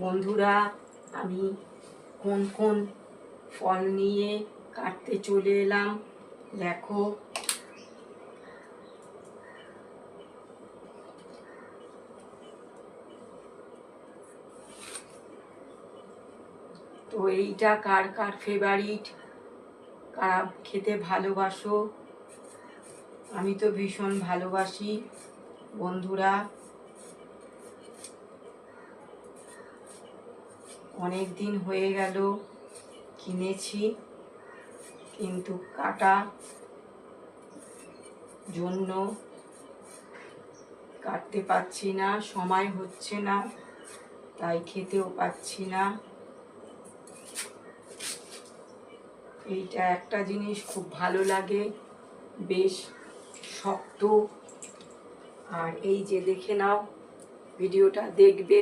বন্ধুরা, আমি কোন কোন ফল নিয়ে কাটতে চলে এলাম দেখো। তো এইটা কার কার ফেভারিট, কারা খেতে ভালোবাসো? আমি তো ভীষণ ভালোবাসি বন্ধুরা। অনেক দিন হয়ে গেল কিনেছি, কিন্তু কাটা জন্য কাটতে পারছি না, সময় হচ্ছে না, তাই খেতেও পাচ্ছি না। এইটা একটা জিনিস খুব ভালো লাগে, বেশ শক্ত। আর এই যে দেখে নাও, ভিডিওটা দেখবে।